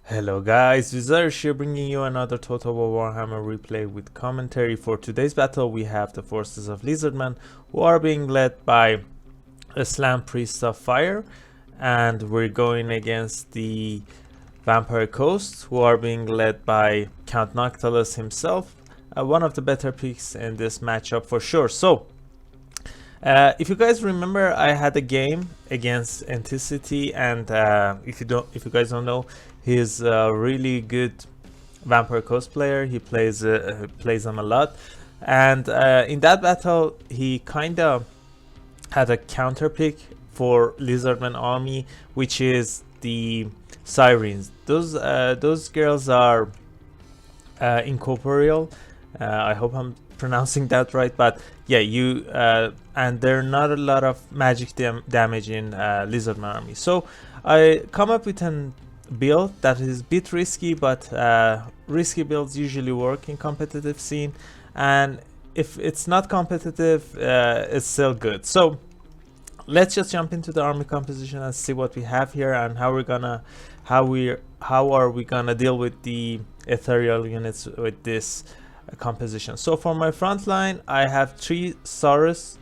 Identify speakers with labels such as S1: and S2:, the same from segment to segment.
S1: Hello guys, Wizard here bringing you another Total War Warhammer replay with commentary. For today's battle we have the forces of Lizardmen, who are being led by a Slam Priest of Fire, and we're going against the Vampire Coast, who are being led by Count Noctilus himself, one of the better picks in this matchup for sure. So if you guys remember, I had a game against Anticity, and if you guys don't know, he's a really good Vampire Coast player. He plays them a lot, and in that battle, he kind of had a counter pick for Lizardman army, which is the Sirens. Those girls are incorporeal. I hope I'm pronouncing that right, but yeah, and there are not a lot of magic damage in Lizardman army. So I come up with a build that is a bit risky, but risky builds usually work in competitive scene, and if it's not competitive, it's still good. So let's just jump into the army composition and see what we have here, and how are we gonna deal with the ethereal units with this composition. So for my front line, I have 3 Saurus,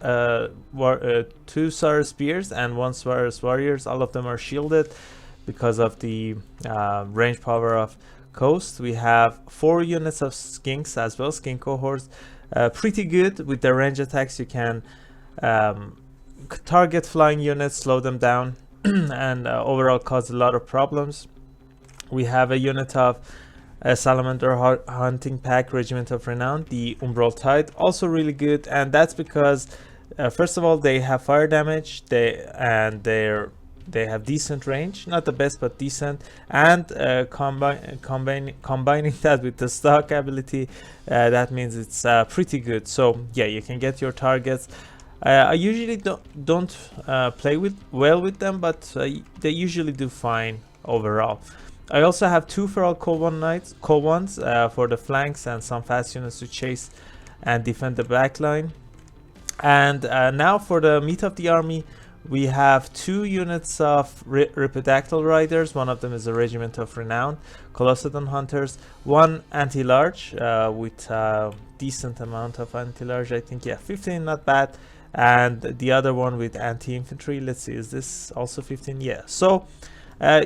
S1: 2 Saurus Spears and 1 Saurus Warriors. All of them are shielded because of the range power of Coast. We have 4 units of Skinks as well, Skink cohorts. Pretty good with their range attacks. You can target flying units, slow them down, and overall cause a lot of problems. We have a unit of Salamander Hunting Pack Regiment of Renown, the Umbral Tide, also really good, and that's because first of all, they have fire damage, they have decent range, not the best but decent, and combining that with the stock ability, that means it's pretty good. So yeah, you can get your targets. I usually don't play well with them, but they usually do fine overall. I also have 2 Feral Cold Ones for the flanks, and some fast units to chase and defend the back line. And now for the meat of the army, we have 2 units of Ripperdactyl Riders. One of them is a Regiment of Renown, Colossodon Hunters, 1 anti-large with decent amount of anti-large, I think, yeah, 15, not bad, and the other one with anti-infantry. Let's see, is this also 15? Yeah. So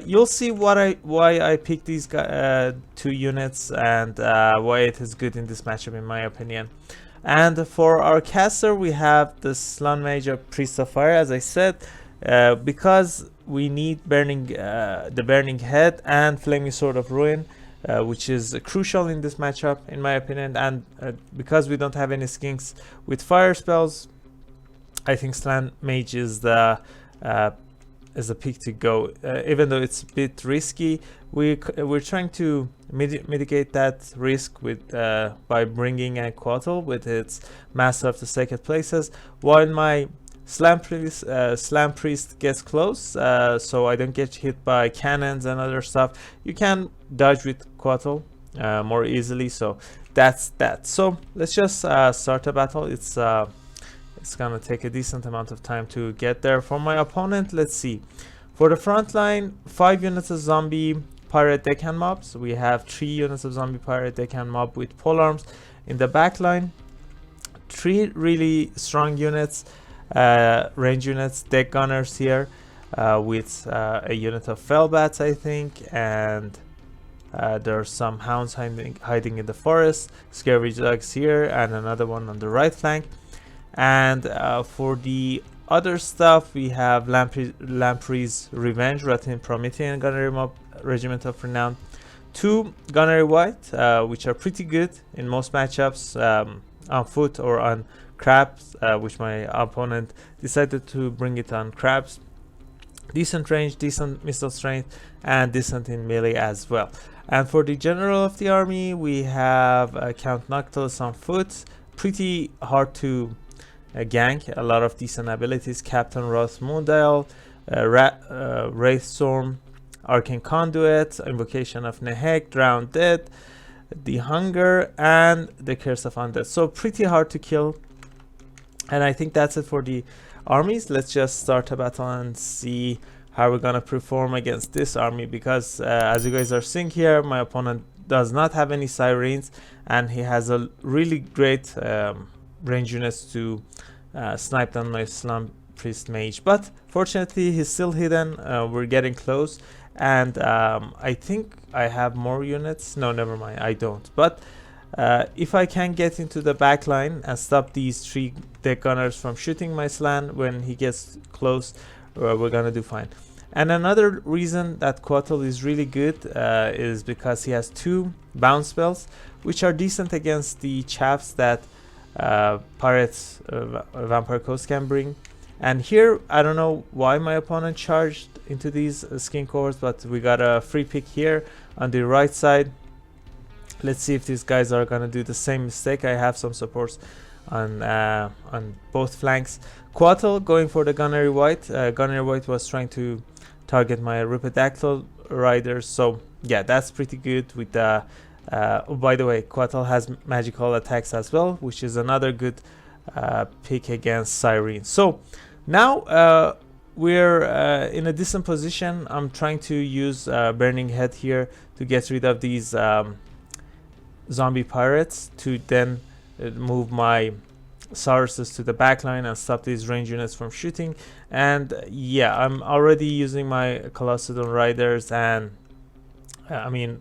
S1: you'll see why I picked these 2 units, and why it is good in this matchup in my opinion. And for our caster, we have the Slun Mage Priest of Fire, as I said, because we need the Burning Head and Flaming Sword of Ruin, which is crucial in this matchup in my opinion. And because we don't have any skinks with fire spells, I think Slun Mage is the pick to go, even though it's a bit risky. We're trying to mitigate that risk with by bringing a Coatl with its Master of the Sacred Places, while my Slam Priest gets close, so I don't get hit by cannons and other stuff. You can dodge with Coatl more easily, so that's that. So let's just start a battle. It's gonna take a decent amount of time to get there. For my opponent, let's see. For the front line, 5 units of zombie pirate deckhand mobs. We have 3 units of zombie pirate deckhand mob with polearms. In the back line, 3 really strong units, range units, deck gunners here, with a unit of fellbats, I think, and there are some hounds hiding in the forest, scavenge dogs here, and another one on the right flank. And for the other stuff, we have Lamprey's Revenge, Rotten Promethean Gunnery Mob Regiment of Renown, 2 Gunnery White, which are pretty good in most matchups, on foot or on crabs, which my opponent decided to bring it on crabs. Decent range, decent missile strength, and decent in melee as well. And for the general of the army, we have Count Noctilus on foot, pretty hard to gank, a lot of decent abilities: Captain Roth Moondial, Wraithstorm, Arcane Conduit, Invocation of Nehek, Drowned Dead, the Hunger, and the Curse of Undead. So pretty hard to kill, and I think that's it for the armies. Let's just start a battle and see how we're gonna perform against this army, because as you guys are seeing here, my opponent does not have any sirens, and he has a really great range units to snipe down my Slum Priest Mage. But fortunately, he's still hidden. We're getting close, and I think I have more units. No, never mind, I don't. But if I can get into the back line and stop these 3 deck gunners from shooting my Slan when he gets close, we're gonna do fine. And another reason that Coatl is really good is because he has 2 bounce spells, which are decent against the chaffs that pirates Vampire Coast can bring. And here, I don't know why my opponent charged into these skin cores, but we got a free pick here on the right side. Let's see if these guys are gonna do the same mistake. I have some supports on both flanks. Coatl going for the Gunnery White. Gunnery White was trying to target my Ripperdactyl riders, so yeah, that's pretty good with the oh, by the way, Coatl has magical attacks as well, which is another good pick against Siren. So now we're in a decent position. I'm trying to use Burning Head here to get rid of these zombie pirates, to then move my Sauruses to the back line and stop these range units from shooting. And yeah, I'm already using my Colossedon riders and Colossedon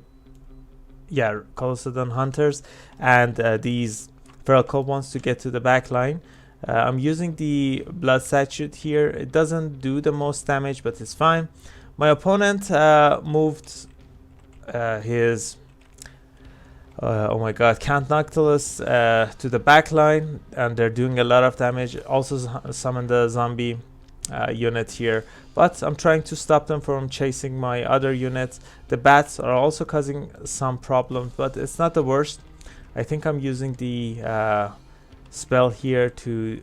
S1: hunters and these feral cold ones to get to the back line. I'm using the blood statute here. It doesn't do the most damage, but it's fine. My opponent moved his oh my god, Count Noctilus to the back line, and they're doing a lot of damage. Also summon the zombie unit here, but I'm trying to stop them from chasing my other units. The bats are also causing some problems, but it's not the worst. I think I'm using the spell here to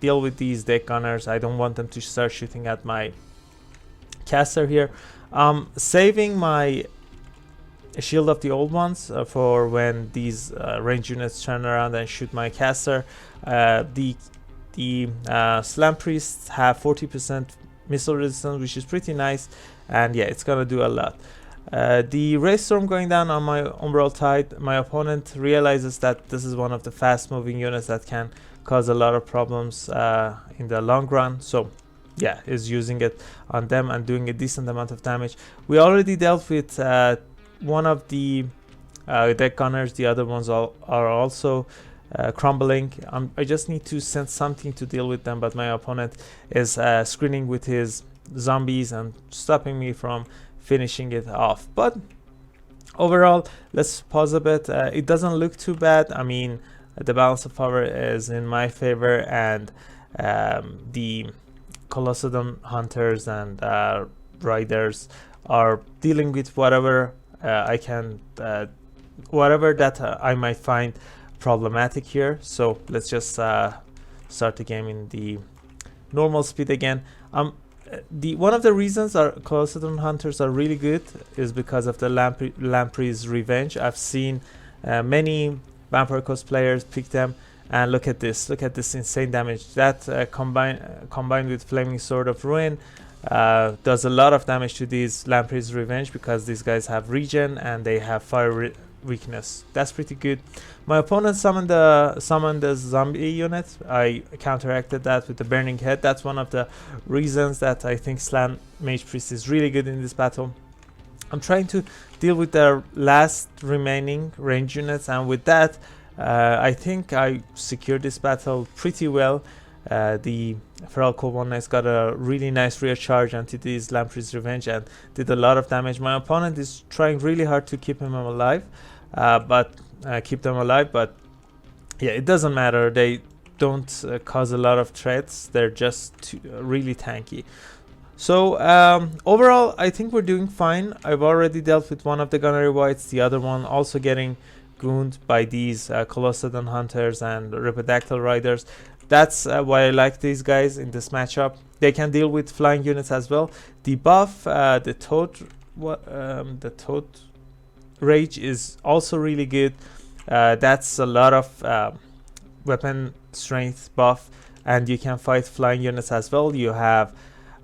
S1: deal with these deck gunners. I don't want them to start shooting at my caster here. Saving my Shield of the Old Ones for when these range units turn around and shoot my caster. The Slam Priests have 40% missile resistance, which is pretty nice, and yeah, it's gonna do a lot. The Ray Storm going down on my Umbral Tide. My opponent realizes that this is one of the fast moving units that can cause a lot of problems in the long run, so yeah, is using it on them and doing a decent amount of damage. We already dealt with one of the deck gunners. The other ones are also crumbling. I just need to send something to deal with them, but my opponent is screening with his zombies and stopping me from finishing it off. But overall, let's pause a bit. It doesn't look too bad. I mean, the balance of power is in my favor, and the Colossedon hunters and riders are dealing with whatever I can, whatever that I might find problematic here. So let's just start the game in the normal speed again. One of the reasons our Colossedon hunters are really good is because of the Lamprey's Revenge. I've seen many Vampire Coast players pick them, and look at this insane damage that combined with Flaming Sword of Ruin does a lot of damage to these Lamprey's Revenge, because these guys have regen and they have fire weakness. That's pretty good. My opponent summoned the zombie unit. I counteracted that with the Burning Head. That's one of the reasons that I think Slan Mage Priest is really good in this battle. I'm trying to deal with the last remaining range units, and with that I think I secured this battle pretty well. The Feral Cold One Knights got a really nice rear charge onto these Lamprey's Revenge and did a lot of damage. My opponent is trying really hard to keep him alive, but yeah, it doesn't matter. They don't cause a lot of threats. They're just really tanky. So overall, I think we're doing fine. I've already dealt with one of the Gunnery Whites, the other one also getting gooned by these Colossedon hunters and Ripperdactyl riders. That's why I like these guys in this matchup. They can deal with flying units as well. The buff, the Toad Rage is also really good. That's a lot of weapon strength buff, and you can fight flying units as well. You have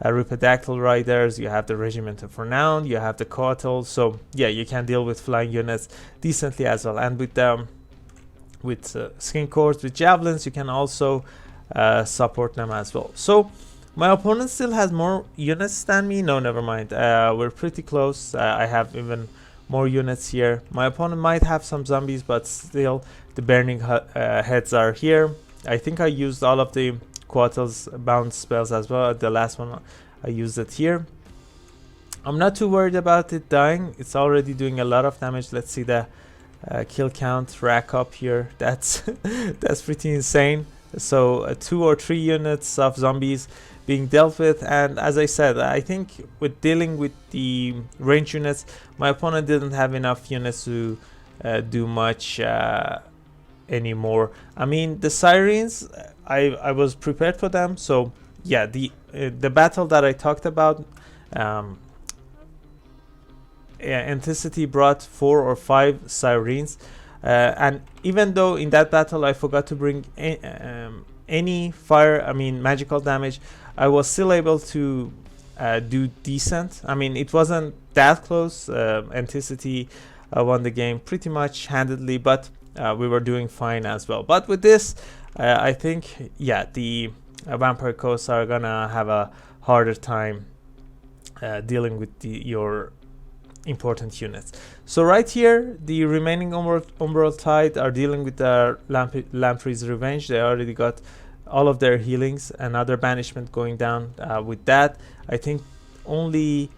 S1: Ripperdactyl riders, you have the Regiment of Renown, you have the Coatl. So yeah, you can deal with flying units decently as well. And with skin cores, with javelins, you can also support them as well. So my opponent still has more units than me. No, never mind. We're pretty close. I have even more units here. My opponent might have some zombies, but still the burning heads are here. I think I used all of the Coatl's bounce spells as well. The last one I used it here. I'm not too worried about it dying. It's already doing a lot of damage. Let's see the kill count rack up here. That's that's pretty insane. So 2 or 3 units of zombies being dealt with, and as I said, I think with dealing with the range units, my opponent didn't have enough units to do much anymore. I mean, the sirens, I was prepared for them. So yeah, the battle that I talked about, Entity brought 4 or 5 sirens, and even though in that battle I forgot to bring any magical damage, I was still able to do decent. I mean, it wasn't that close. Entity won the game pretty much handedly, but we were doing fine as well. But with this, I think, yeah, the Vampire Coasts are gonna have a harder time dealing with your important units. So right here, the remaining Umbral Tide are dealing with the Lamprey's Revenge. They already got all of their healings, another banishment going down. With that, I think only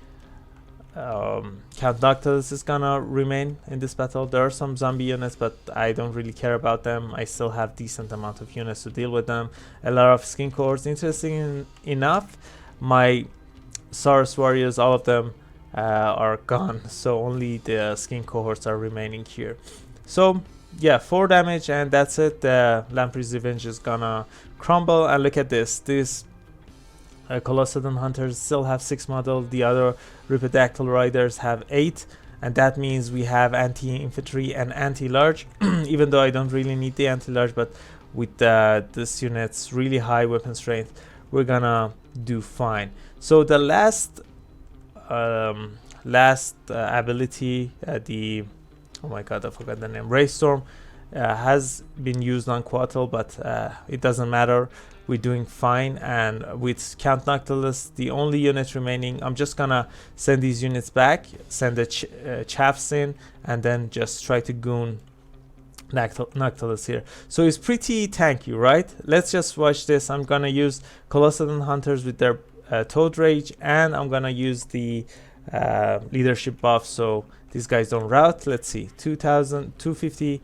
S1: Count Noctilus is gonna remain in this battle. There are some zombie units, but I don't really care about them. I still have decent amount of units to deal with them. A lot of skin cores. Interesting enough, my Saurus warriors, all of them are gone, so only the skin cohorts are remaining here. So yeah, 4 damage, and that's it. The Lamprey's Revenge is gonna crumble. And look at this. Colossodon Hunters still have 6 model. The other Ripperdactyl Riders have 8, and that means we have anti-infantry and anti-large. Even though I don't really need the anti-large, but with this unit's really high weapon strength, we're gonna do fine. So the last ability, oh my god, I forgot the name, Raystorm, has been used on Coatl, but it doesn't matter. We're doing fine. And with Count Noctilus, the only unit remaining, I'm just gonna send these units back, send the chaffs in, and then just try to goon Noctilus here. So it's pretty tanky, right? Let's just watch this. I'm gonna use Colossodon Hunters with their Toad Rage, and I'm gonna use the leadership buff so these guys don't rout. Let's see, 2000, 250,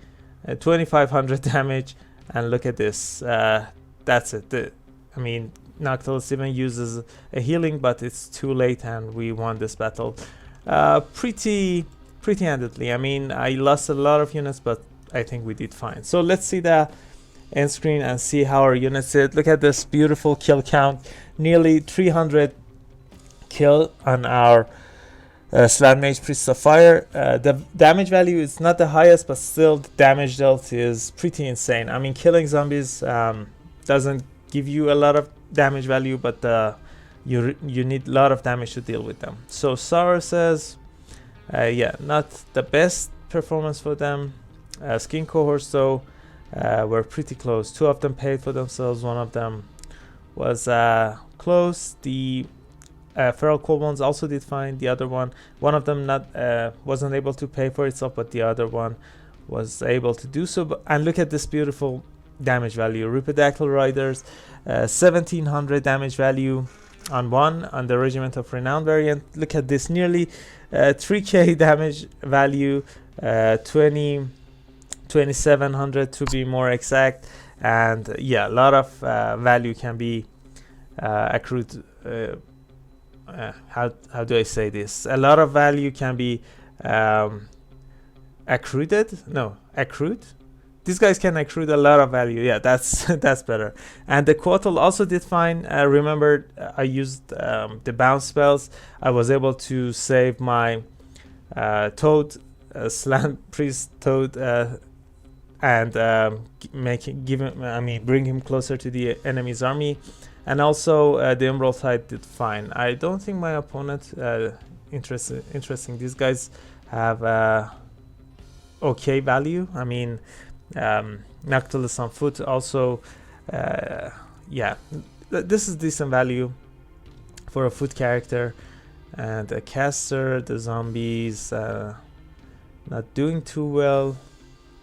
S1: 2500 damage, and look at this. That's it. I mean, Noctilus even uses a healing, but it's too late, and we won this battle pretty handedly. I mean, I lost a lot of units, but I think we did fine. So let's see the end screen and see how our units did. Look at this beautiful kill count, nearly 300 kill on our Slan Mage Priest of Fire. The damage value is not the highest, but still the damage dealt is pretty insane. I mean, killing zombies doesn't give you a lot of damage value, but you need a lot of damage to deal with them. So Saurus says, yeah, not the best performance for them. Skin cohorts though were pretty close. 2 of them paid for themselves, 1 of them was close. The Feral Kobolds also did fine. The other one of them wasn't able to pay for itself, but the other one was able to do so. And look at this beautiful damage value. Ripperdactyl Riders, 1700 damage value on the Regiment of Renown variant. Look at this, nearly 3k damage value, 2700 to be more exact. And yeah, a lot of value can be accrued. How do I say this? A lot of value can be accrued. These guys can accrue a lot of value. Yeah, that's that's better. And the Coatl also did fine. Remember, I used the bounce spells. I was able to save my Toad, Slan Priest Toad and bring him closer to the enemy's army. And also the Emerald Tide did fine. I don't think my opponent interesting. These guys have okay value. I mean, Noctil is on foot also. Yeah, this is decent value for a foot character. And a caster, the zombies not doing too well.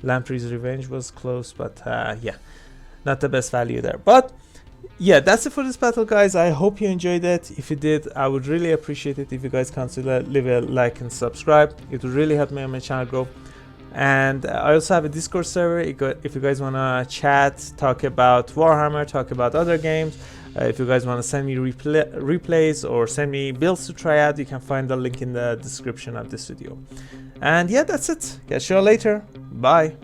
S1: Lamprey's Revenge was close, but yeah, not the best value there. But yeah, that's it for this battle, guys. I hope you enjoyed it. If you did, I would really appreciate it if you guys consider leave a like and subscribe. It would really help me on my channel grow. And I also have a Discord server if you guys want to chat, talk about Warhammer, talk about other games. If you guys want to send me replays or send me builds to try out, you can find the link in the description of this video. And yeah, that's it. Catch you all later. Bye.